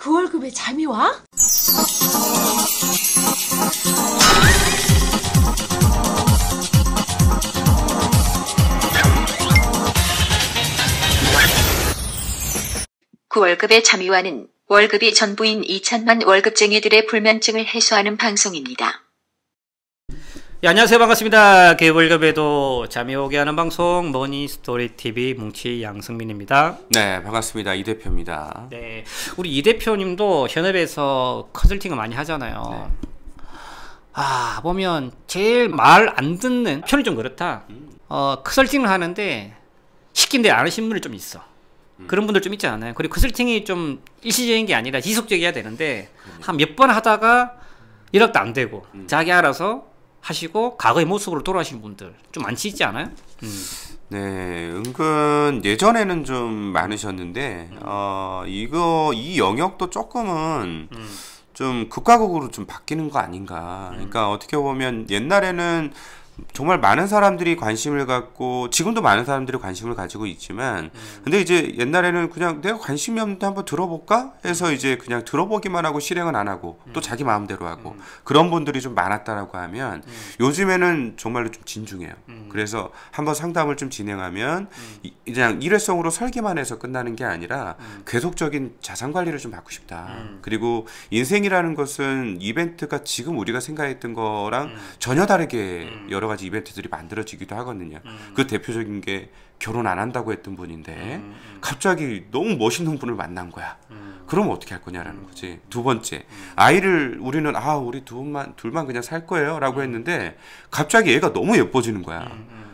그 월급에 잠이 와? 그 월급의 잠이와는 월급이 전부인 2천만 월급쟁이들의 불면증을 해소하는 방송입니다. 예, 안녕하세요. 반갑습니다. 월급에도 잠이 오게 하는 방송 머니스토리TV 뭉치 양승민입니다. 네, 반갑습니다. 이 대표입니다. 네, 우리 이 대표님도 현업에서 컨설팅을 많이 하잖아요. 네. 보면 제일 말 안 듣는 편이 좀 그렇다. 컨설팅을 하는데 시킨 대로 안 하시는 분이 좀 있어. 그런 분들 좀 있지 않아요? 그리고 컨설팅이 좀 일시적인 게 아니라 지속적이어야 되는데 한 몇 번 하다가 연락도 안 되고 자기 알아서 하시고 과거의 모습으로 돌아가시는 분들 좀 많지 있지 않아요? 네, 은근 예전에는 좀 많으셨는데 이 영역도 조금은 좀 극과 극으로 좀 바뀌는 거 아닌가. 그러니까 어떻게 보면 옛날에는 정말 많은 사람들이 관심을 갖고 지금도 많은 사람들이 관심을 가지고 있지만 근데 이제 옛날에는 그냥 내가 관심이 없는데 한번 들어볼까 해서 이제 그냥 들어보기만 하고 실행은 안 하고 또 자기 마음대로 하고 그런 분들이 좀 많았다라고 하면 요즘에는 정말로 좀 진중해요. 그래서 한번 상담을 좀 진행하면 그냥 일회성으로 설계만 해서 끝나는 게 아니라 계속적인 자산 관리를 좀 받고 싶다. 그리고 인생이라는 것은 이벤트가 지금 우리가 생각했던 거랑 전혀 다르게 여러 가지 이벤트들이 만들어지기도 하거든요. 그 대표적인 게 결혼 안 한다고 했던 분인데 갑자기 너무 멋있는 분을 만난 거야. 그럼 어떻게 할 거냐라는 거지. 두 번째, 아이를 우리는 우리 둘만 그냥 살 거예요 라고 했는데 갑자기 애가 너무 예뻐지는 거야.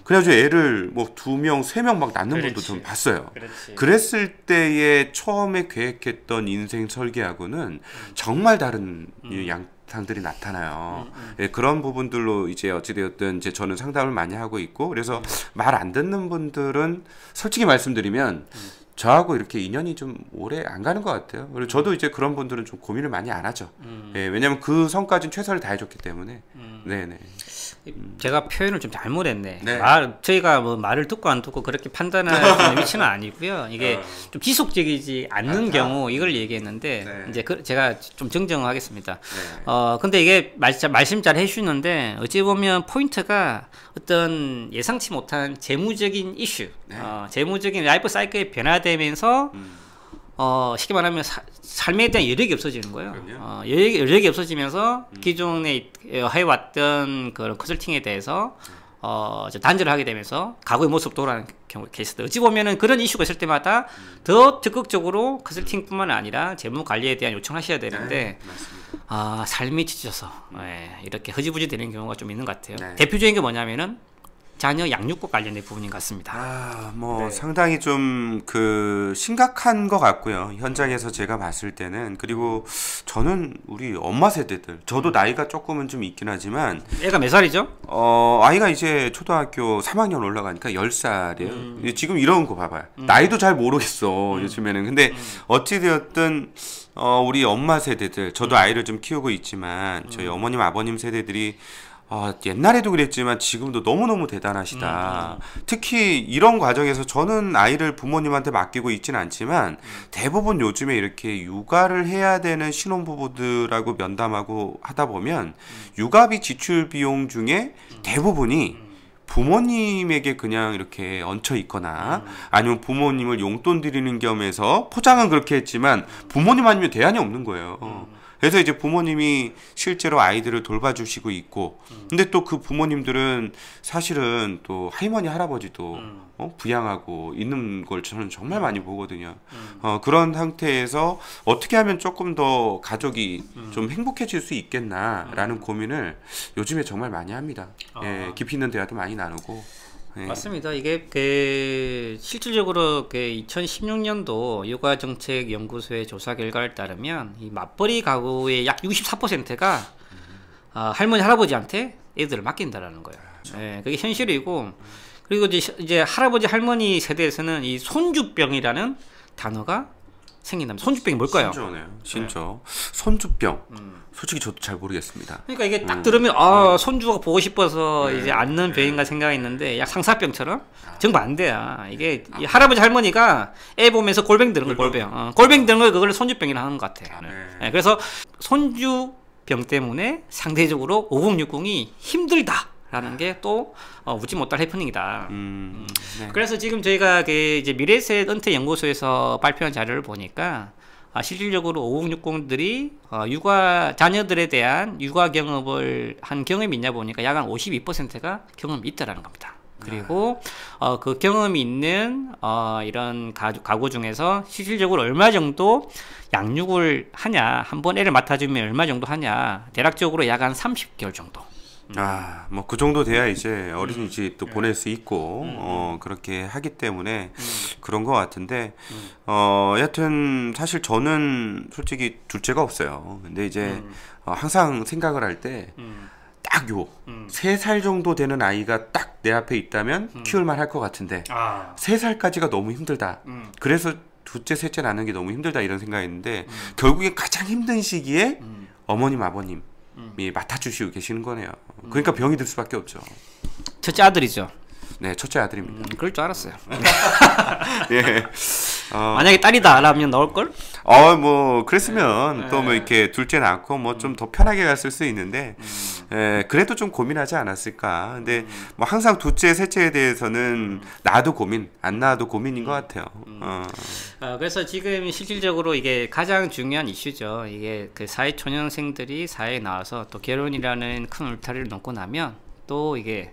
그래가지고 애를 뭐 2명, 3명 막 낳는 분도 좀 봤어요. 그렇지. 그랬을 때에 처음에 계획했던 인생 설계하고는 정말 다른 양상들이 나타나요. 예, 그런 부분들로 이제 어찌되었든 이제 저는 상담을 많이 하고 있고 그래서 말 안 듣는 분들은 솔직히 말씀드리면 저하고 이렇게 인연이 좀 오래 안 가는 것 같아요. 그리고 저도 이제 그런 분들은 좀 고민을 많이 안 하죠. 예, 왜냐면 그 선까지는 최선을 다해줬기 때문에. 네네. 제가 표현을 좀 잘못했네. 네. 저희가 뭐 말을 듣고 안 듣고 그렇게 판단할 위치는 아니고요. 이게 좀 지속적이지 않는 경우 이걸 얘기했는데 네. 이제 제가 좀 정정하겠습니다. 네. 근데 이게 말씀 잘 해주시는데 어찌 보면 포인트가 어떤 예상치 못한 재무적인 이슈, 네. 재무적인 라이프 사이클이 변화되면서 쉽게 말하면 삶에 대한 여력이 없어지는 거예요. 여력이 없어지면서 기존에 해왔던 그런 컨설팅에 대해서 단절을 하게 되면서 과거의 모습 돌아가는 경우가 계시다. 어찌 보면은 그런 이슈가 있을 때마다 더 적극적으로 컨설팅뿐만 아니라 재무 관리에 대한 요청을 하셔야 되는데 삶이 지쳐서 이렇게 흐지부지 되는 경우가 좀 있는 것 같아요. 네. 대표적인 게 뭐냐면은 자녀 양육과 관련된 부분인 것 같습니다. 네. 상당히 좀 심각한 것 같고요. 현장에서 제가 봤을 때는. 그리고 저는 우리 엄마 세대들, 저도 나이가 조금은 좀 있긴 하지만. 애가 몇 살이죠? 아이가 이제 초등학교 3학년 올라가니까 10살이에요. 지금 이런 거 봐봐요. 나이도 잘 모르겠어, 요즘에는. 근데 어찌되었든, 우리 엄마 세대들, 저도 아이를 좀 키우고 있지만, 저희 어머님, 아버님 세대들이 옛날에도 그랬지만 지금도 너무너무 대단하시다. 특히 이런 과정에서 저는 아이를 부모님한테 맡기고 있지는 않지만 대부분 요즘에 이렇게 육아를 해야 되는 신혼부부들하고 면담하고 하다 보면 육아비 지출 비용 중에 대부분이 부모님에게 그냥 이렇게 얹혀 있거나 아니면 부모님을 용돈 드리는 겸해서 포장은 그렇게 했지만 부모님 아니면 대안이 없는 거예요. 그래서 이제 부모님이 실제로 아이들을 돌봐주시고 있고 근데 또 그 부모님들은 사실은 또 할머니 할아버지도 부양하고 있는 걸 저는 정말 많이 보거든요. 그런 상태에서 어떻게 하면 조금 더 가족이 좀 행복해질 수 있겠나라는 고민을 요즘에 정말 많이 합니다. 예, 깊이 있는 대화도 많이 나누고. 네. 맞습니다. 이게 실질적으로 2016년도 육아정책연구소의 조사 결과를 따르면 이 맞벌이 가구의 약 64%가 할머니 할아버지한테 애들을 맡긴다라는 거예요. 네, 그게 현실이고 그리고 이제 할아버지 할머니 세대에서는 이 손주병이라는 단어가 생긴다면 손주병이 뭘까요? 신조네요. 신조. 손주병. 솔직히 저도 잘 모르겠습니다. 그러니까 이게 딱 들으면 손주가 보고 싶어서 이제 앉는 병인가 생각했는데 약 상사병처럼 정반대야. 이게 이 할아버지 할머니가 애 보면서 골뱅 드는 거 골뱅. 골뱅 드는 거 그걸 손주병이라 하는 것 같아. 네, 그래서 손주병 때문에 상대적으로 5060이 힘들다라는 게 또 웃지 못할 해프닝이다. 네. 그래서 지금 저희가 그 이제 미래셋 은퇴 연구소에서 발표한 자료를 보니까 실질적으로 5060들이 육아 자녀들에 대한 육아 경험을 한 경험이 있냐 보니까 약 한 52%가 경험이 있다라는 겁니다. 그리고 그 경험이 있는 이런 가구 중에서 실질적으로 얼마 정도 양육을 하냐, 한 번 애를 맡아주면 얼마 정도 하냐, 대략적으로 약 한 30개월 정도. 뭐 그 정도 돼야 이제 어린이집도 보낼 수 있고 그렇게 하기 때문에 그런 것 같은데 여하튼 사실 저는 솔직히 둘째가 없어요. 근데 이제 항상 생각을 할 때 딱 요 3살 정도 되는 아이가 딱 내 앞에 있다면 키울만 할 것 같은데 3살까지가 너무 힘들다. 그래서 둘째 셋째 낳는 게 너무 힘들다 이런 생각했는데 결국에 가장 힘든 시기에 어머님 아버님 맡아주시고 계시는 거네요. 그러니까 병이 들 수밖에 없죠. 첫째 아들이죠. 네, 첫째 아들입니다. 그럴 줄 알았어요. 예. 만약에 딸이다 라면 넣을 걸? 뭐 그랬으면 또 뭐 이렇게 둘째 낳고 뭐 좀 더 편하게 갔을 수 있는데 그래도 좀 고민하지 않았을까. 근데 뭐 항상 둘째 셋째에 대해서는 낳아도 고민, 안 낳아도 고민인 것 같아요. 그래서 지금 실질적으로 이게 가장 중요한 이슈죠. 이게 그 사회 초년생들이 사회에 나와서 또 결혼이라는 큰 울타리를 넘고 나면 또 이게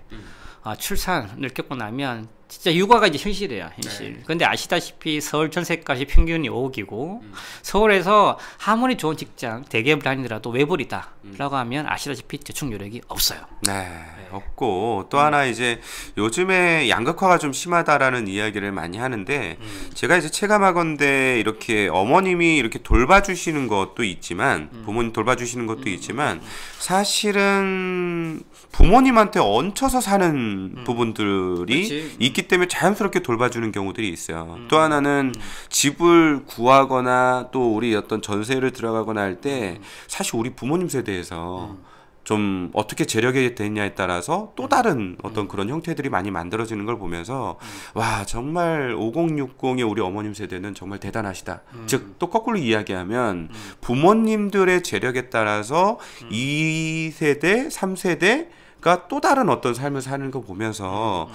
출산을 겪고 나면 진짜 육아가 이제 현실이에요, 현실. 네. 근데 아시다시피 서울 전세값이 평균이 5억이고 서울에서 아무리 좋은 직장, 대기업을 다니더라도 외벌이다 라고 하면 아시다시피 저축 여력이 없어요. 네, 없고 또 하나 이제 요즘에 양극화가 좀 심하다라는 이야기를 많이 하는데 제가 이제 체감하건대 이렇게 어머님이 이렇게 돌봐주시는 것도 있지만 부모님 돌봐주시는 것도 있지만 사실은 부모님한테 얹혀서 사는 부분들이 있기 때문에 자연스럽게 돌봐주는 경우들이 있어요. 또 하나는 집을 구하거나 또 우리 어떤 전세를 들어가거나 할 때 사실 우리 부모님 세대에서 좀 어떻게 재력이 됐냐에 따라서 또 다른 어떤 그런 형태들이 많이 만들어지는 걸 보면서 와 정말 5060의 우리 어머님 세대는 정말 대단하시다. 즉 또 거꾸로 이야기하면 부모님들의 재력에 따라서 2세대, 3세대가 또 다른 어떤 삶을 사는 거 보면서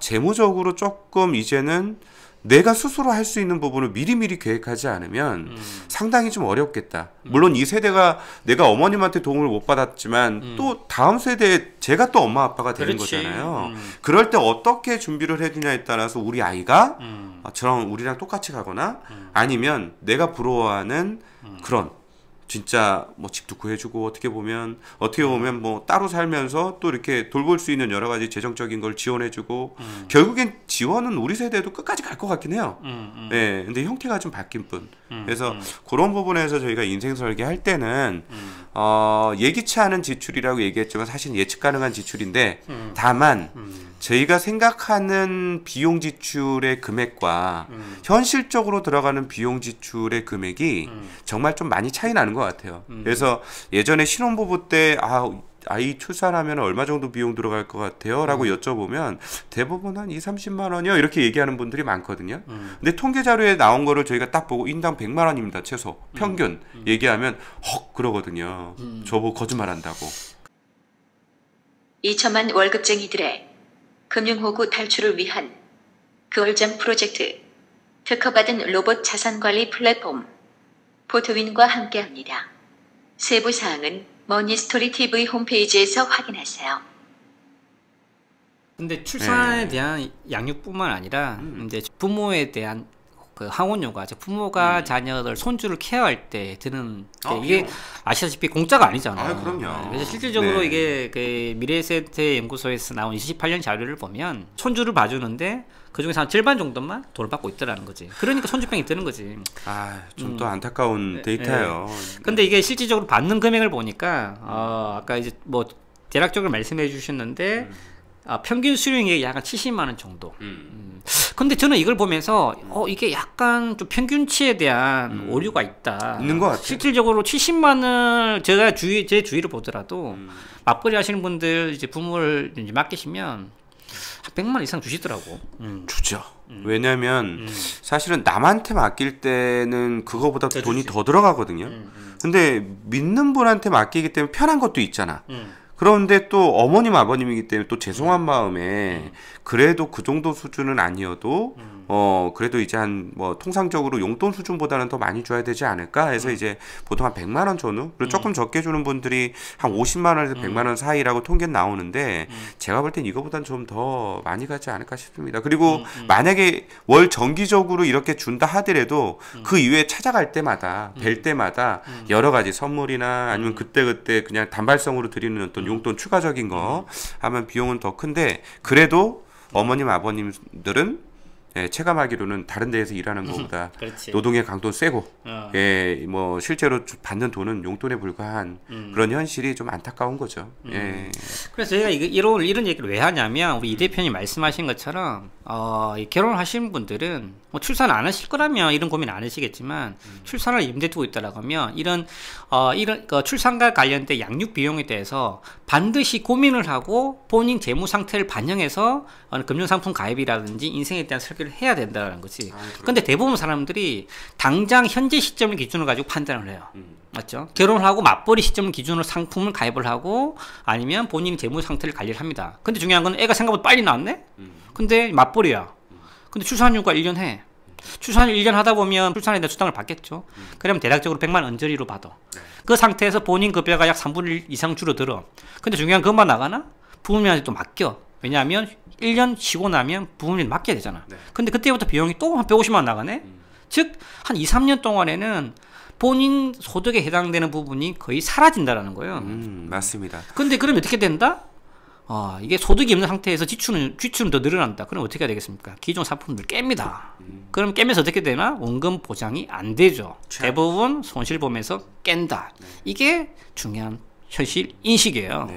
재무적으로 조금 이제는 내가 스스로 할 수 있는 부분을 미리미리 계획하지 않으면 상당히 좀 어렵겠다. 물론 이 세대가 내가 어머님한테 도움을 못 받았지만 또 다음 세대에 제가 또 엄마 아빠가 되는 거잖아요. 그럴 때 어떻게 준비를 해주냐에 따라서 우리 아이가 저랑 우리랑 똑같이 가거나 아니면 내가 부러워하는 그런 진짜 뭐 집도 구해주고 어떻게 보면 뭐 따로 살면서 또 이렇게 돌볼 수 있는 여러 가지 재정적인 걸 지원해주고 결국엔 지원은 우리 세대도 끝까지 갈 것 같긴 해요. 네, 근데 형태가 좀 바뀐 뿐. 그래서 그런 부분에서 저희가 인생 설계할 때는 예기치 않은 지출이라고 얘기했지만 사실 예측 가능한 지출인데 다만 저희가 생각하는 비용 지출의 금액과 현실적으로 들어가는 비용 지출의 금액이 정말 좀 많이 차이 나는 것 같아요. 그래서 예전에 신혼부부 때 아이 출산하면 얼마 정도 비용 들어갈 것 같아요? 라고 여쭤보면 대부분 한 20-30만 원이요? 이렇게 얘기하는 분들이 많거든요. 근데 통계 자료에 나온 거를 저희가 딱 보고 인당 100만 원입니다. 최소. 평균. 얘기하면 헉 그러거든요. 저보고 거짓말 한다고. 2천만 월급쟁이들의 금융호구 탈출을 위한 그얼잠 프로젝트 특허받은 로봇 자산관리 플랫폼 포트윈과 함께합니다. 세부사항은 머니스토리 TV 홈페이지에서 확인하세요. 근데 출산에 대한 양육뿐만 아니라 이제 부모에 대한 그 항원료가 부모가 자녀들 손주를 케어할 때 드는 이게 아시다시피 공짜가 아니잖아요. 그럼요. 그래서 실질적으로 이게 그 미래세대 연구소에서 나온 28년 자료를 보면 손주를 봐주는데 그 중에서 한 절반 정도만 돈을 받고 있더라는 거지. 그러니까 손주병이 드는 거지. 좀 또 안타까운 데이터예요. 근데 이게 실질적으로 받는 금액을 보니까 아까 이제 뭐 대략적으로 말씀해 주셨는데 평균 수령액이 약간 70만 원 정도. 근데 저는 이걸 보면서 이게 약간 좀 평균치에 대한 오류가 있다. 있는 것 같아요. 실질적으로 70만 원 제가 제 주위를 보더라도 맞벌이 하시는 분들 이제 부모를 이제 맡기시면 한 100만 원 이상 주시더라고. 주죠. 왜냐면 사실은 남한테 맡길 때는 그거보다 돈이 더 들어가거든요. 근데 믿는 분한테 맡기기 때문에 편한 것도 있잖아. 그런데 또 어머님 아버님이기 때문에 또 죄송한 마음에 그래도 그 정도 수준은 아니어도 그래도 이제 한 뭐 통상적으로 용돈 수준보다는 더 많이 줘야 되지 않을까 해서 이제 보통 한 100만 원 전후 그리고 조금 적게 주는 분들이 한 50만 원에서 100만 원 사이라고 통계는 나오는데 제가 볼 땐 이거보단 좀 더 많이 가지 않을까 싶습니다. 그리고 만약에 월 정기적으로 이렇게 준다 하더라도 그 이후에 찾아갈 때마다 뵐 때마다 여러 가지 선물이나 아니면 그때그때 그냥 단발성으로 드리는 어떤 용돈 추가적인 거 하면 비용은 더 큰데 그래도 어머님 아버님들은 체감하기로는 다른 데에서 일하는 것보다 노동의 강도는 세고 뭐 실제로 받는 돈은 용돈에 불과한 그런 현실이 좀 안타까운 거죠. 그래서 저희가 이런 얘기를 왜 하냐면 우리 이 대표님 말씀하신 것처럼 결혼을 하시는 분들은 뭐 출산 안 하실 거라면 이런 고민 안 하시겠지만 출산을 염두에 두고 있다라고 하면 이런 출산과 관련된 양육 비용에 대해서 반드시 고민을 하고 본인 재무 상태를 반영해서 금융상품 가입이라든지 인생에 대한 설계를 해야 된다는 거지. 근데 대부분 사람들이 당장 현재 시점을 기준으로 가지고 판단을 해요. 맞죠? 결혼을 하고 맞벌이 시점을 기준으로 상품을 가입을 하고 아니면 본인 재무 상태를 관리를 합니다. 근데 중요한 건 애가 생각보다 빨리 나왔네? 근데 맞벌이야. 근데 출산휴가 1년 해. 출산을 1년 하다 보면 출산에 대한 수당을 받겠죠. 그러면 대략적으로 100만 원 언저리로 받아. 그 상태에서 본인 급여가 약 3분의 1 이상 줄어들어. 근데 중요한 그것만 나가나? 부모님한테 또 맡겨. 왜냐하면 1년 쉬고 나면 부모님 맡겨야 되잖아. 근데 그때부터 비용이 또 한 150만 원 나가네? 즉 한 2, 3년 동안에는 본인 소득에 해당되는 부분이 거의 사라진다라는 거예요. 맞습니다. 근데 그러면 어떻게 된다? 이게 소득이 없는 상태에서 지출은 더 늘어난다. 그럼 어떻게 해야 되겠습니까? 기존 상품들 깹니다. 그럼 깨면서 어떻게 되나? 원금 보장이 안 되죠. 대부분 손실 보면서 깬다. 이게 중요한 현실 인식이에요.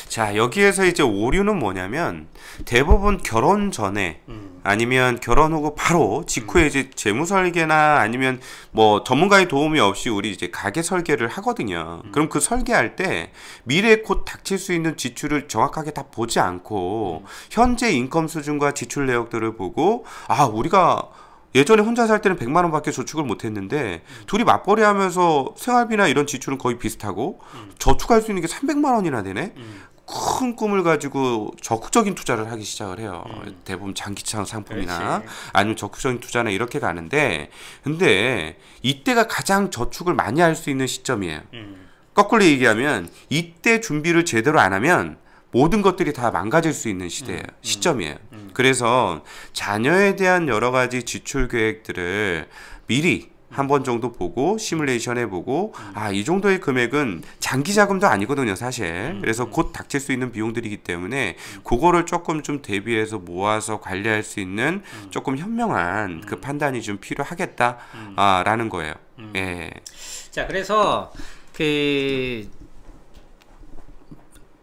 자, 여기에서 이제 오류는 뭐냐면 대부분 결혼 전에 아니면 결혼 후고 바로 직후에 이제 재무 설계나 아니면 뭐 전문가의 도움이 없이 우리 이제 가계 설계를 하거든요. 그럼 그 설계할 때 미래에 곧 닥칠 수 있는 지출을 정확하게 다 보지 않고 현재 인컴 수준과 지출 내역들을 보고 우리가 예전에 혼자 살 때는 100만 원밖에 저축을 못했는데 둘이 맞벌이 하면서 생활비나 이런 지출은 거의 비슷하고 저축할 수 있는 게 300만 원이나 되네? 큰 꿈을 가지고 적극적인 투자를 하기 시작을 해요. 대부분 장기차 상품이나 아니면 적극적인 투자나 이렇게 가는데 근데 이때가 가장 저축을 많이 할 수 있는 시점이에요. 거꾸로 얘기하면 이때 준비를 제대로 안 하면 모든 것들이 다 망가질 수 있는 시점이에요. 그래서 자녀에 대한 여러 가지 지출 계획들을 미리 한 번 정도 보고 시뮬레이션 해보고 이 정도의 금액은 장기 자금도 아니거든요 사실. 그래서 곧 닥칠 수 있는 비용들이기 때문에 그거를 조금 좀 대비해서 모아서 관리할 수 있는 조금 현명한 그 판단이 좀 필요하겠다 라는 거예요. 자, 그래서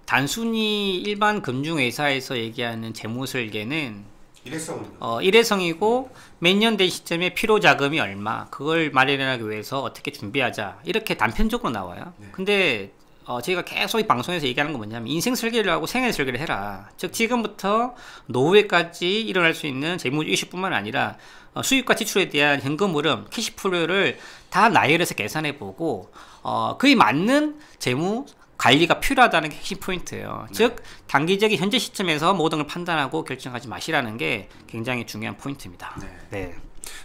단순히 일반 금융회사에서 얘기하는 재무설계는 일회성이고 몇 년 된 시점에 필요자금이 얼마 그걸 마련하기 위해서 어떻게 준비하자 이렇게 단편적으로 나와요. 근데 저희가 계속 이 방송에서 얘기하는 건 뭐냐면 인생 설계를 하고 생애 설계를 해라. 즉 지금부터 노후에까지 일어날 수 있는 재무 이슈뿐만 아니라 수입과 지출에 대한 현금 흐름, 캐시플로우를 다 나열해서 계산해보고 그에 맞는 재무 관리가 필요하다는 게 핵심 포인트예요. 즉 단기적인 현재 시점에서 모든 걸 판단하고 결정하지 마시라는 게 굉장히 중요한 포인트입니다. 네,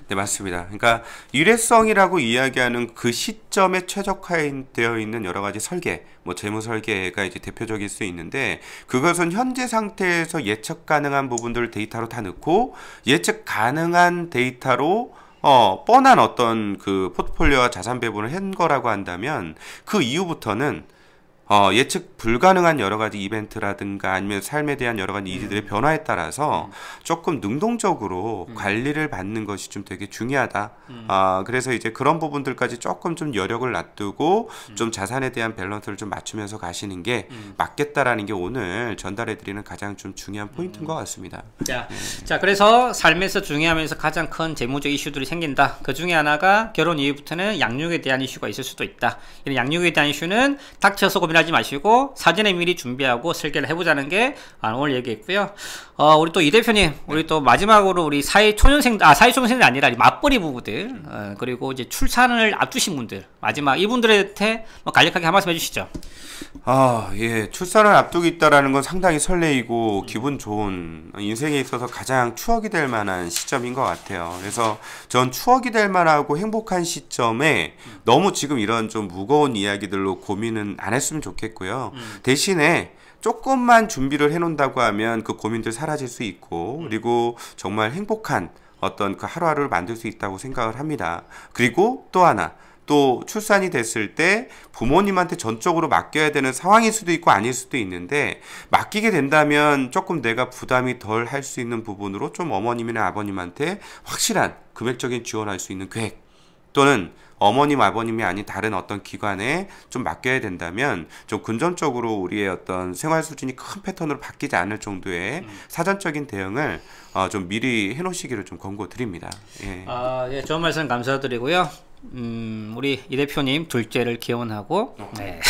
맞습니다. 그러니까 일회성이라고 이야기하는 그 시점에 최적화되어 있는 여러 가지 설계, 뭐 재무 설계가 이제 대표적일 수 있는데 그것은 현재 상태에서 예측 가능한 부분들을 데이터로 다 넣고 예측 가능한 데이터로 뻔한 어떤 그 포트폴리오와 자산 배분을 한 거라고 한다면 그 이후부터는 예측 불가능한 여러 가지 이벤트라든가 아니면 삶에 대한 여러 가지 니즈들의 변화에 따라서 조금 능동적으로 관리를 받는 것이 좀 되게 중요하다. 그래서 이제 그런 부분들까지 조금 좀 여력을 놔두고 좀 자산에 대한 밸런스를 좀 맞추면서 가시는 게 맞겠다라는 게 오늘 전달해드리는 가장 좀 중요한 포인트인 것 같습니다. 자, 그래서 삶에서 중요하면서 가장 큰 재무적 이슈들이 생긴다. 그 중에 하나가 결혼 이후부터는 양육에 대한 이슈가 있을 수도 있다. 이런 양육에 대한 이슈는 닥쳐서 고민하지 마시고 사전에 미리 준비하고 설계를 해보자는 게 오늘 얘기했고요. 우리 또 이 대표님, 우리 또 마지막으로 우리 사회초년생들이 아니라 맞벌이 부부들, 그리고 이제 출산을 앞두신 분들, 마지막 이분들한테 간략하게 한 말씀 해주시죠. 예, 출산을 앞두고 있다라는 건 상당히 설레이고 기분 좋은 인생에 있어서 가장 추억이 될 만한 시점인 것 같아요. 그래서 전 추억이 될 만하고 행복한 시점에 너무 지금 이런 좀 무거운 이야기들로 고민은 안 했으면 좋겠고요. 대신에 조금만 준비를 해놓는다고 하면 그 고민들 사라질 수 있고 그리고 정말 행복한 어떤 그 하루하루를 만들 수 있다고 생각을 합니다. 그리고 또 하나, 또 출산이 됐을 때 부모님한테 전적으로 맡겨야 되는 상황일 수도 있고 아닐 수도 있는데 맡기게 된다면 조금 내가 부담이 덜 할 수 있는 부분으로 좀 어머님이나 아버님한테 확실한 금액적인 지원할 수 있는 계획 또는 어머님, 아버님이 아닌 다른 어떤 기관에 좀 맡겨야 된다면 좀 근전적으로 우리의 어떤 생활 수준이 큰 패턴으로 바뀌지 않을 정도의 사전적인 대응을 좀 미리 해놓으시기를 좀 권고드립니다. 예. 예, 좋은 말씀 감사드리고요. 우리 이 대표님 둘째를 기원하고 네.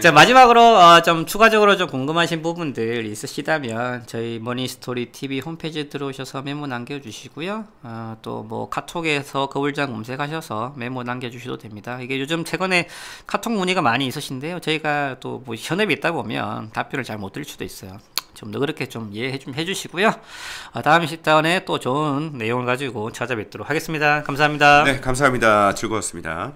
자, 마지막으로 좀 추가적으로 좀 궁금하신 부분들 있으시다면 저희 머니스토리 TV 홈페이지에 들어오셔서 메모 남겨주시고요. 또 뭐 카톡에서 거울장 검색하셔서 메모 남겨주셔도 됩니다. 이게 요즘 최근에 카톡 문의가 많이 있으신데요. 저희가 또 뭐 현업이 있다 보면 답변을 잘 못 드릴 수도 있어요. 좀 더 그렇게 좀 이해해 해주시고요. 다음 시간에 또 좋은 내용을 가지고 찾아뵙도록 하겠습니다. 감사합니다. 네, 감사합니다. 즐거웠습니다.